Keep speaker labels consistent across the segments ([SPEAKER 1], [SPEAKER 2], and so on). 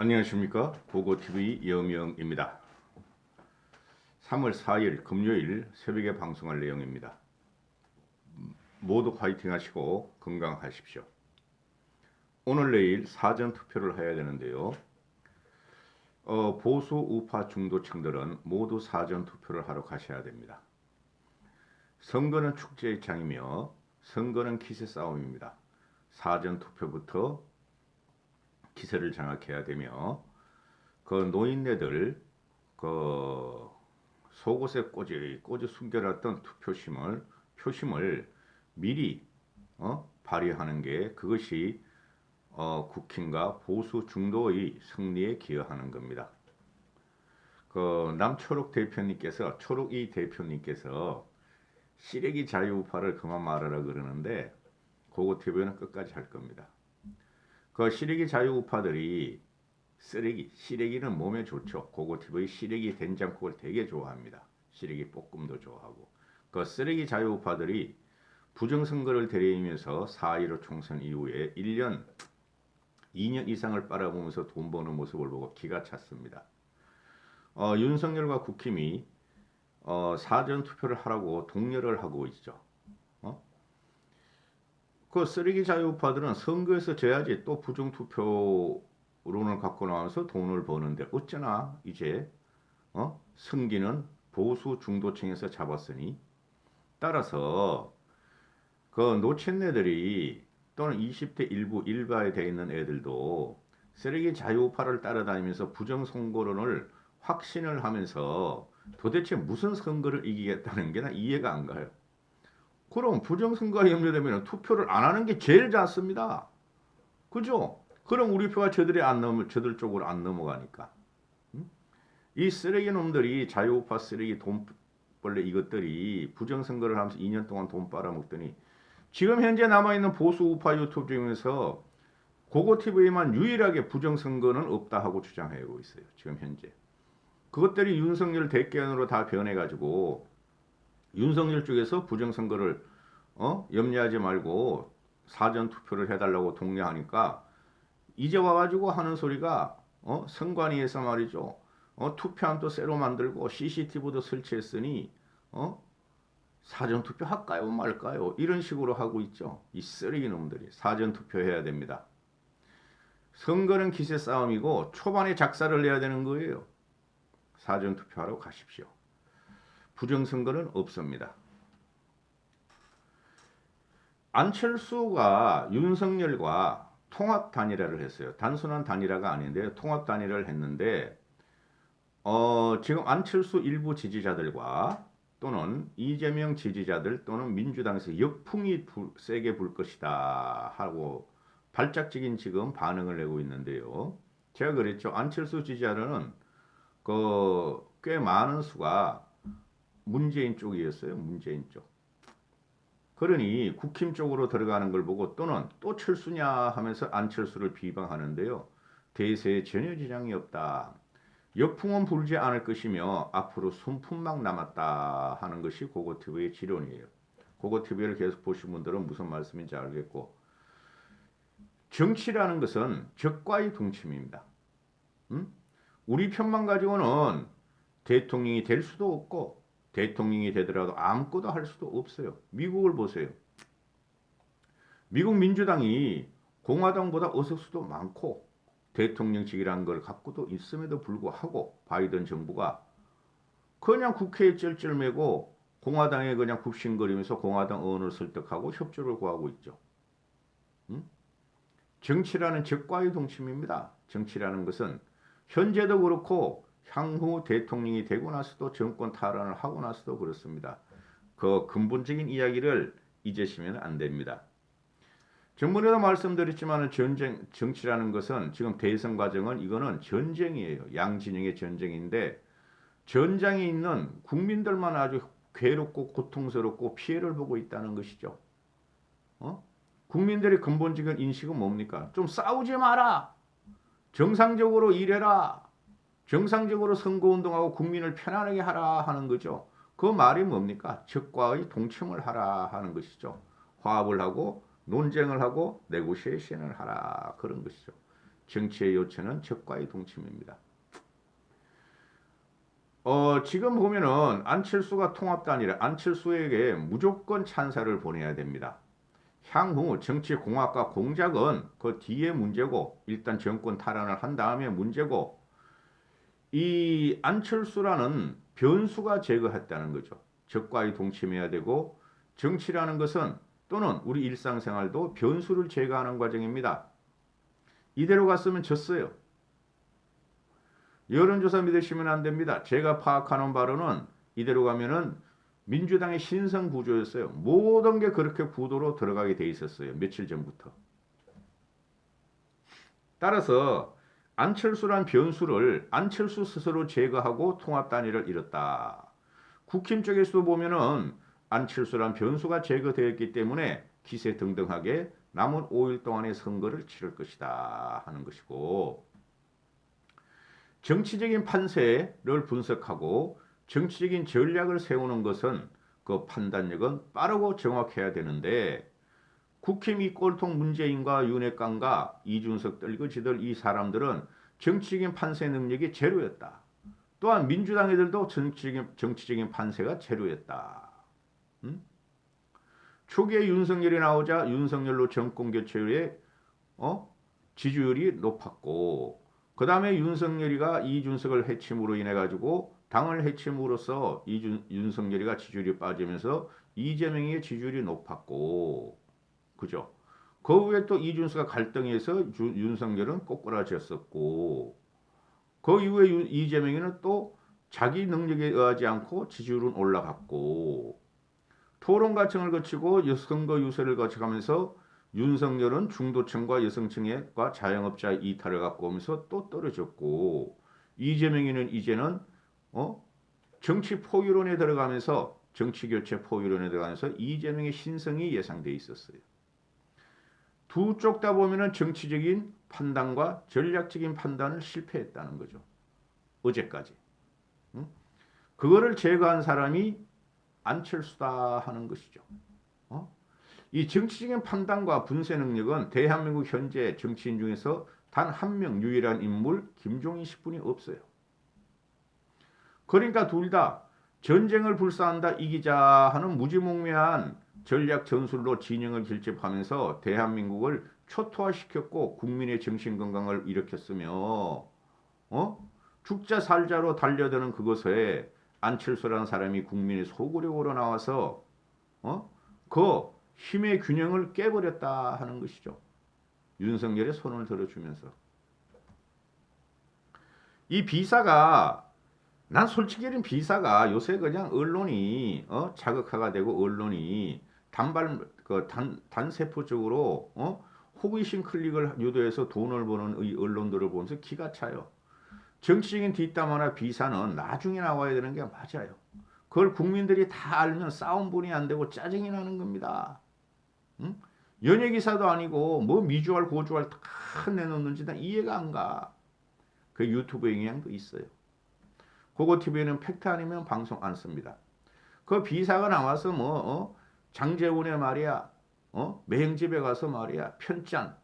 [SPEAKER 1] 안녕하십니까. 고고TV 여명입니다. 3월 4일 금요일 새벽에 방송할 내용입니다. 모두 화이팅 하시고 건강하십시오. 오늘 내일 사전투표를 해야 되는데요. 보수 우파 중도층들은 모두 사전투표를 하러 가셔야 됩니다. 선거는 축제의 장이며 선거는 기세 싸움입니다. 사전투표부터 기세를 장악해야 되며 그 노인네들 속옷에 꼬지 숨겨놨던 표심을 미리 발휘하는 게 그것이 국힘과 보수 중도의 승리에 기여하는 겁니다. 남초록 대표님께서 초록이 대표님께서 시래기 자유우파를 그만 말하라 그러는데 고고TV는 끝까지 할 겁니다. 시래기 자유우파들이 시래기는 몸에 좋죠. 고고TV 시래기 된장국을 되게 좋아합니다. 시래기 볶음도 좋아하고. 쓰레기 자유우파들이 부정선거를 들이면서 4.15 총선 이후에 1년, 2년 이상을 빨아보면서 돈 버는 모습을 보고 기가 찼습니다. 윤석열과 국힘이 사전투표를 하라고 독려를 하고 있죠. 쓰레기 자유우파들은 선거에서 져야지 또 부정투표론을 갖고 나와서 돈을 버는데 어쩌나 이제 승기는 보수 중도층에서 잡았으니 따라서 노친네들이 또는 20대 일부 일바에 되어 있는 애들도 쓰레기 자유우파를 따라다니면서 부정선거론을 확신을 하면서 도대체 무슨 선거를 이기겠다는 게 나 이해가 안 가요. 그럼 부정선거가 염려되면 투표를 안 하는 게 제일 낫습니다. 그죠? 그럼 우리 표가 저들 쪽으로 안 넘어가니까. 이 쓰레기 놈들이 자유우파 쓰레기 돈벌레 이것들이 부정선거를 하면서 2년 동안 돈 빨아먹더니 지금 현재 남아있는 보수 우파 유튜브 중에서 고고TV만 유일하게 부정선거는 없다 하고 주장하고 있어요. 지금 현재. 그것들이 윤석열 대권으로 다 변해가지고 윤석열 쪽에서 부정선거를 염려하지 말고 사전투표를 해달라고 독려하니까 이제 와가지고 하는 소리가 선관위에서 말이죠. 투표함도 새로 만들고 CCTV도 설치했으니 사전투표 할까요 말까요 이런 식으로 하고 있죠. 이 쓰레기 놈들이 사전투표 해야 됩니다. 선거는 기세 싸움이고 초반에 작사를 내야 되는 거예요. 사전투표하러 가십시오. 부정선거는 없습니다. 안철수가 윤석열과 통합 단일화를 했어요. 단순한 단일화가 아닌데 통합 단일화를 했는데 지금 안철수 일부 지지자들과 또는 이재명 지지자들 또는 민주당에서 역풍이 세게 불 것이다 하고 발작적인 지금 반응을 내고 있는데요. 제가 그랬죠. 안철수 지지자들은 꽤 많은 수가 문재인 쪽이었어요. 문재인 쪽. 그러니 국힘 쪽으로 들어가는 걸 보고 또는 또 철수냐 하면서 안철수를 비방하는데요. 대세에 전혀 지장이 없다. 역풍은 불지 않을 것이며 앞으로 순풍만 남았다 하는 것이 고고TV의 지론이에요. 고고TV를 계속 보신 분들은 무슨 말씀인지 알겠고 정치라는 것은 적과의 동침입니다. 우리 편만 가지고는 대통령이 될 수도 없고 대통령이 되더라도 아무것도 할 수도 없어요. 미국을 보세요. 미국 민주당이 공화당보다 의석수도 많고 대통령직이라는 걸 갖고도 있음에도 불구하고 바이든 정부가 그냥 국회에 쩔쩔매고 공화당에 그냥 굽신거리면서 공화당 의원을 설득하고 협조를 구하고 있죠. 정치라는 적과의 동침입니다. 정치라는 것은 현재도 그렇고 향후 대통령이 되고 나서도 정권 탈환을 하고 나서도 그렇습니다. 그 근본적인 이야기를 잊으시면 안 됩니다. 전번에도 말씀드렸지만 정치라는 것은 지금 대선 과정은 이거는 전쟁이에요. 양진영의 전쟁인데 전장에 있는 국민들만 아주 괴롭고 고통스럽고 피해를 보고 있다는 것이죠. 국민들의 근본적인 인식은 뭡니까? 좀 싸우지 마라. 정상적으로 일해라. 정상적으로 선거운동하고 국민을 편안하게 하라 하는 거죠. 그 말이 뭡니까? 적과의 동침을 하라 하는 것이죠. 화합을 하고 논쟁을 하고 네고시에이션을 하라 그런 것이죠. 정치의 요체는 적과의 동침입니다. 지금 보면은 안철수가 통합단이라 안철수에게 무조건 찬사를 보내야 됩니다. 향후 정치공학과 공작은 그 뒤에 문제고 일단 정권 탈환을 한 다음에 문제고 이 안철수라는 변수가 제거했다는 거죠. 적과의 동침해야 되고 정치라는 것은 또는 우리 일상생활도 변수를 제거하는 과정입니다. 이대로 갔으면 졌어요. 여론조사 믿으시면 안 됩니다. 제가 파악하는 바로는 이대로 가면은 민주당의 신성 구조였어요. 모든 게 그렇게 구도로 들어가게 돼 있었어요. 며칠 전부터. 따라서 안철수란 변수를 안철수 스스로 제거하고 통합 단일을 이뤘다. 국힘 쪽에서도 보면은 안철수란 변수가 제거되었기 때문에 기세등등하게 남은 5일 동안의 선거를 치를 것이다 하는 것이고 정치적인 판세를 분석하고 정치적인 전략을 세우는 것은 그 판단력은 빠르고 정확해야 되는데 국힘 이 꼴통 문재인과 윤핵관과 이준석 떨거지들 이 사람들은 정치적인 판세 능력이 제로였다. 또한 민주당 애들도 정치적인 판세가 제로였다. 초기에 윤석열이 나오자 윤석열로 정권 교체 후에 지지율이 높았고 그 다음에 윤석열이가 이준석을 해침으로 인해 가지고 당을 해침으로써 윤석열이가 지지율이 빠지면서 이재명의 지지율이 높았고 그죠? 그 후에 또 이준석과 갈등해서 윤석열은 꼬꾸라졌었고 그 이후에 이재명이는 또 자기 능력에 의하지 않고 지지율은 올라갔고 토론 과정을 거치고 선거 유세를 거쳐가면서 윤석열은 중도층과 여성층과 자영업자의 이탈을 갖고 오면서 또 떨어졌고 이재명이는 이제는 정치 포유론에 들어가면서 정치교체 포유론에 들어가면서 이재명의 신성이 예상돼 있었어요. 두 쪽 다 보면은 정치적인 판단과 전략적인 판단을 실패했다는 거죠. 어제까지. 그거를 제거한 사람이 안철수다 하는 것이죠. 이 정치적인 판단과 분쇄 능력은 대한민국 현재 정치인 중에서 단 한 명 유일한 인물 김종인 씨뿐이 없어요. 그러니까 둘 다 전쟁을 불사한다 이기자 하는 무지몽매한 전략 전술로 진영을 결집하면서 대한민국을 초토화시켰고 국민의 정신건강을 일으켰으며 죽자 살자로 달려드는 그것에 안철수라는 사람이 국민의 소구력으로 나와서 그 힘의 균형을 깨버렸다 하는 것이죠. 윤석열의 손을 들어주면서. 이 비사가 난 솔직히 이런 비사가 요새 그냥 언론이 자극화가 되고 언론이 단세포적으로 호기심 클릭을 유도해서 돈을 버는 이 언론들을 보면서 기가 차요. 정치적인 뒷담 화나 비사는 나중에 나와야 되는 게 맞아요. 그걸 국민들이 다 알면 싸움분이 안 되고 짜증이 나는 겁니다. 연예 기사도 아니고 뭐 미주알 고주알 다 내놓는지 난 이해가 안 가. 그 유튜브 영향도 있어요. 그거 TV에는 팩트 아니면 방송 안 씁니다. 그 비사가 나와서 장재훈의 말이야, 매형집에 가서 말이야, 편짠,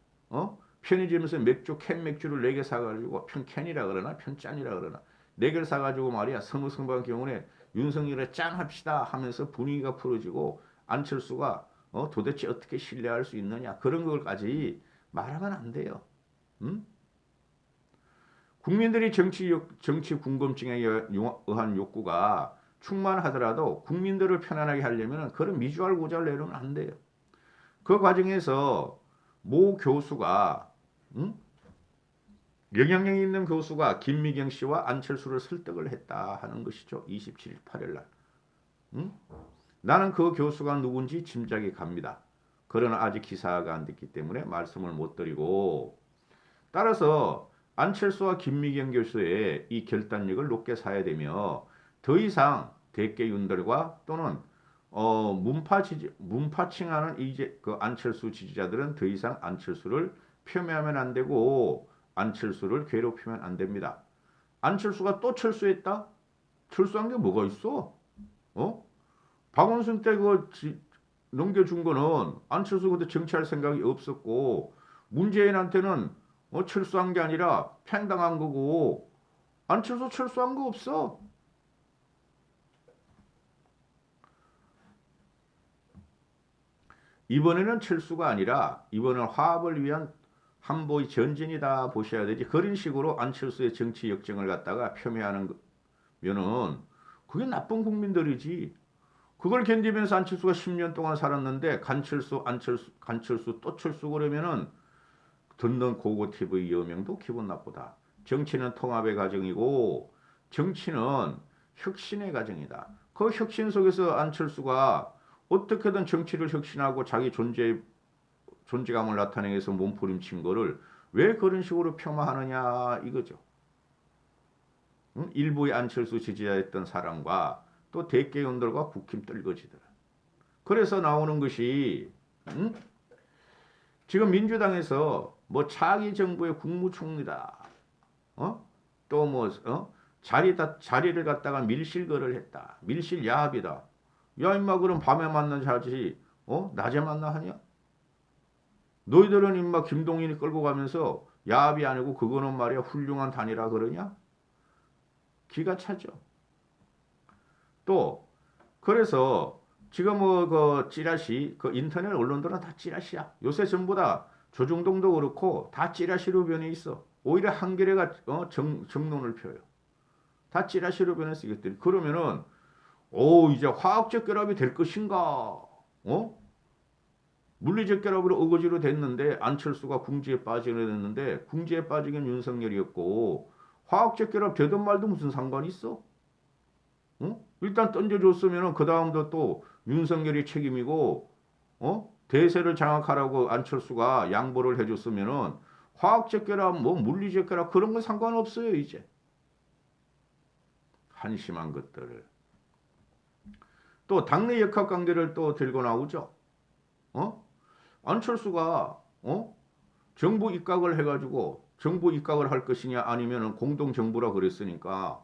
[SPEAKER 1] 편의점에서 캔 맥주를 4개 사가지고 편캔이라 그러나 편짠이라 그러나 4개를 사가지고 말이야 서무성방 경우에 윤석열에 짠 합시다 하면서 분위기가 풀어지고 안철수가 도대체 어떻게 신뢰할 수 있느냐 그런 것까지 말하면 안 돼요. 국민들이 정치 궁금증에 의한 욕구가 충만하더라도 국민들을 편안하게 하려면 그런 미주알 고주알 내려면 안 돼요. 그 과정에서 모 교수가 영향력 있는 교수가 김미경 씨와 안철수를 설득을 했다 하는 것이죠. 27일 8일 날. 나는 그 교수가 누군지 짐작이 갑니다. 그러나 아직 기사가 안 됐기 때문에 말씀을 못 드리고 따라서 안철수와 김미경 교수의 이 결단력을 높게 사야 되며 더 이상 대개윤들과 또는 문파칭하는 이제 그 안철수 지지자들은 더 이상 안철수를 폄훼하면 안 되고 안철수를 괴롭히면 안 됩니다. 안철수가 또 철수했다? 철수한 게 뭐가 있어? 박원순 때 그 넘겨준 거는 안철수 그때 정치할 생각이 없었고 문재인한테는 철수한 게 아니라 팽당한 거고 안철수 철수한 거 없어. 이번에는 철수가 아니라 이번은 화합을 위한 한보의 전진이다 보셔야 되지. 그런 식으로 안철수의 정치 역정을 갖다가 폄훼하는 거면은 그게 나쁜 국민들이지. 그걸 견디면서 안철수가 10년 동안 살았는데 간철수 안철수 간철수 또 철수 그러면은 듣는 고고 TV 여명도 기분 나쁘다. 정치는 통합의 과정이고 정치는 혁신의 과정이다. 그 혁신 속에서 안철수가 어떻게든 정치를 혁신하고 자기 존재감을 나타내기 위해서 몸부림친 거를 왜 그런 식으로 폄하하느냐 이거죠. 응? 일부의 안철수 지지자였던 사람과 또 대개원들과 국힘 떨거지더라. 그래서 나오는 것이 응? 지금 민주당에서 뭐 차기 정부의 국무총리다. 또뭐 자리를 갖다가 밀실거를 했다. 밀실 야합이다. 야 임마 그럼 밤에 만나자지. 낮에 만나 하냐? 너희들은 임마 김동인이 끌고 가면서 야합이 아니고 그거는 말이야 훌륭한 단일화 그러냐? 기가 차죠. 또 그래서 지금 뭐 그 찌라시 그 인터넷 언론들은 다 찌라시야. 요새 전부 다 조중동도 그렇고 다 찌라시로 변해 있어. 오히려 한겨레가 정론을 펴요. 다 찌라시로 변해서 이것들이 그러면은 이제 화학적 결합이 될 것인가? 물리적 결합으로 어거지로 됐는데 안철수가 궁지에 빠지게 됐는데 궁지에 빠지긴 윤석열이었고 화학적 결합 되든 말든 무슨 상관이 있어? 일단 던져줬으면은 그 다음도 또 윤석열이 책임이고 대세를 장악하라고 안철수가 양보를 해줬으면은 화학적 결합 뭐 물리적 결합 그런 건 상관없어요 이제. 한심한 것들을. 또 당내 역학관계를 또 들고 나오죠. 안철수가 정부 입각을 해가지고 정부 입각을 할 것이냐 아니면은 공동 정부라 그랬으니까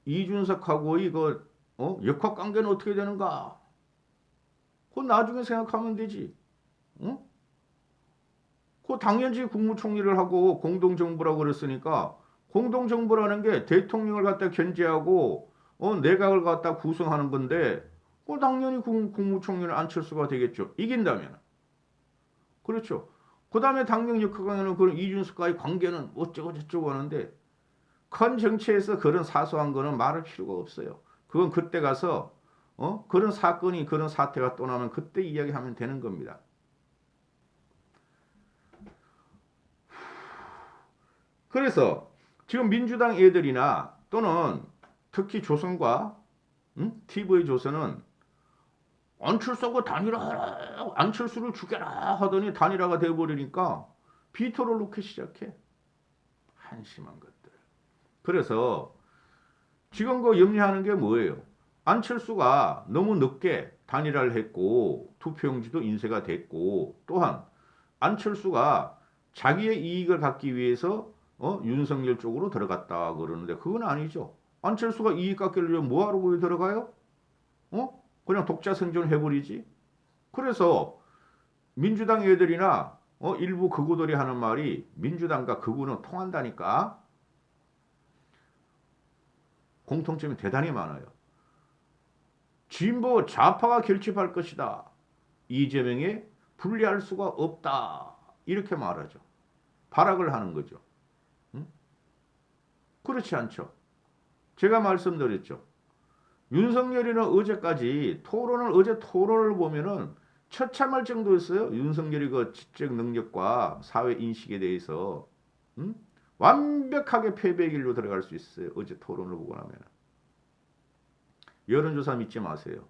[SPEAKER 1] 이준석하고의 그 역학관계는 어떻게 되는가? 그건 나중에 생각하면 되지. 그 당연히 국무총리를 하고 공동 정부라고 그랬으니까 공동 정부라는 게 대통령을 갖다 견제하고 내각을 갖다 구성하는 건데 당연히 국무총리는 안철수가 되겠죠. 이긴다면. 그렇죠. 그 다음에 당명 역학관계는 그런 이준석과의 관계는 어쩌고 저쩌고 하는데 큰 정치에서 그런 사소한 거는 말할 필요가 없어요. 그건 그때 가서 그런 사건이 그런 사태가 또 나면 그때 이야기하면 되는 겁니다. 그래서 지금 민주당 애들이나 또는 특히 조선과 TV 조선은 안철수하고 단일화하라 안철수를 죽여라 하더니 단일화가 돼버리니까 비토를 놓기 시작해. 한심한 것들. 그래서 지금 그 염려하는 게 뭐예요? 안철수가 너무 늦게 단일화를 했고 투표용지도 인쇄가 됐고 또한 안철수가 자기의 이익을 갖기 위해서 윤석열 쪽으로 들어갔다 그러는데 그건 아니죠. 안철수가 이익 갖기를 뭐하러 거기 들어가요? 그냥 독자 생존 해버리지. 그래서 민주당 애들이나 일부 극우들이 하는 말이 민주당과 극우는 통한다니까. 공통점이 대단히 많아요. 진보 좌파가 결집할 것이다. 이재명에 분리할 수가 없다. 이렇게 말하죠. 발악을 하는 거죠. 응? 그렇지 않죠. 제가 말씀드렸죠. 윤석열이는 어제까지 어제 토론을 보면은 처참할 정도였어요. 윤석열이 그 지적 능력과 사회 인식에 대해서 완벽하게 패배의 길로 들어갈 수 있어요. 어제 토론을 보고 나면. 여론조사 믿지 마세요.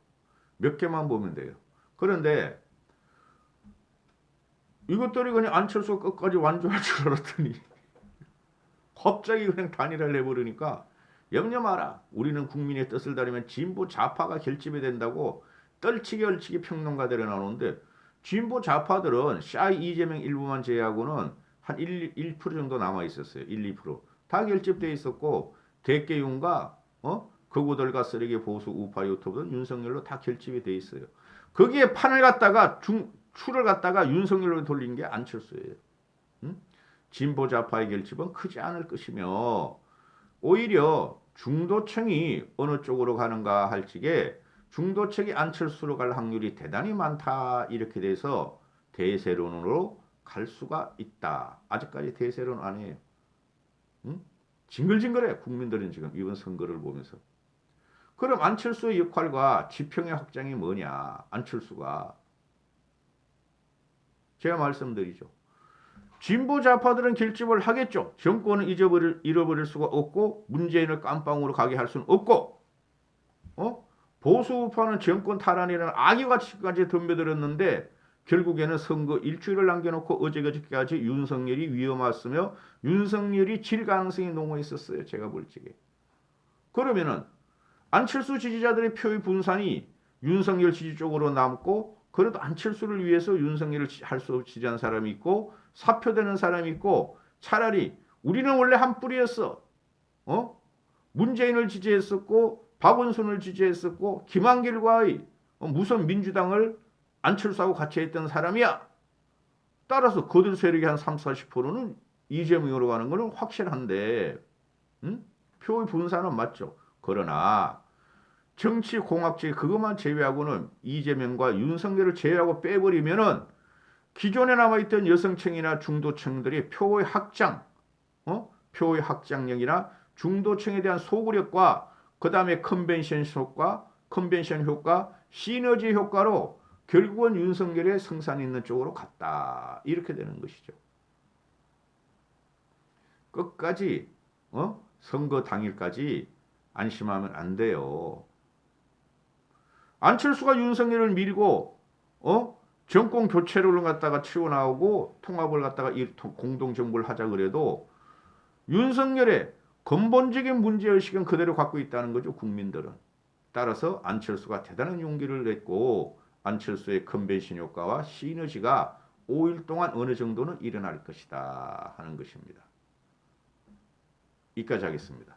[SPEAKER 1] 몇 개만 보면 돼요. 그런데 이것들이 그냥 안철수 끝까지 완주할 줄 알았더니 갑자기 그냥 단일화를 해버리니까 염려 마라. 우리는 국민의 뜻을 따르면 진보 좌파가 결집이 된다고 떨치기 얼치기 평론가들이 나오는데 진보 좌파들은 샤이 이재명 일부만 제외하고는 한 1% 정도 남아 있었어요. 1, 2%. 다 결집돼 있었고 대개윤과 극우들과 쓰레기 보수 우파 유튜브는 윤석열로 다 결집이 돼 있어요. 거기에 판을 갖다가 추를 갖다가 윤석열로 돌린 게 안철수예요. 응? 진보 좌파의 결집은 크지 않을 것이며 오히려 중도층이 어느 쪽으로 가는가 할 적에 중도층이 안철수로 갈 확률이 대단히 많다. 이렇게 돼서 대세론으로 갈 수가 있다. 아직까지 대세론 아니에요. 응? 징글징글해. 국민들은 지금 이번 선거를 보면서. 그럼 안철수의 역할과 지평의 확장이 뭐냐? 안철수가. 제가 말씀드리죠. 진보 좌파들은 결집을 하겠죠. 정권을 잃어버릴 수가 없고 문재인을 깜빵으로 가게 할 수는 없고 보수 우파는 정권 탈환이라는 악의가치까지 덤벼들었는데 결국에는 선거 일주일을 남겨놓고 어제그저께까지 윤석열이 위험했으며 윤석열이 질 가능성이 농후했었어요. 제가 볼 적에. 그러면은 안철수 지지자들의 표의 분산이 윤석열 지지 쪽으로 남고 그래도 안철수를 위해서 윤석열을 할 수 없이 지지한 사람이 있고 사표되는 사람이 있고 차라리 우리는 원래 한 뿌리였어. 문재인을 지지했었고 박원순을 지지했었고 김한길과의 무선 민주당을 안철수하고 같이 했던 사람이야. 따라서 거들 세력이 한 30, 40%는 이재명으로 가는 것은 확실한데 표의 분산은 맞죠. 그러나 정치 공학적인 그것만 제외하고는 이재명과 윤석열을 제외하고 빼버리면은 기존에 남아있던 여성층이나 중도층들이 표의 확장, 표의 확장력이나 중도층에 대한 소구력과 그 다음에 컨벤션 효과, 시너지 효과로 결국은 윤석열의 승산 있는 쪽으로 갔다. 이렇게 되는 것이죠. 끝까지 선거 당일까지 안심하면 안 돼요. 안철수가 윤석열을 밀고 정권 교체를 갖다가 치고 나오고 통합을 갖다가 공동 정부를 하자 그래도 윤석열의 근본적인 문제의식은 그대로 갖고 있다는 거죠. 국민들은. 따라서 안철수가 대단한 용기를 냈고 안철수의 컨벤션 효과와 시너지가 5일 동안 어느 정도는 일어날 것이다 하는 것입니다. 여기까지 하겠습니다.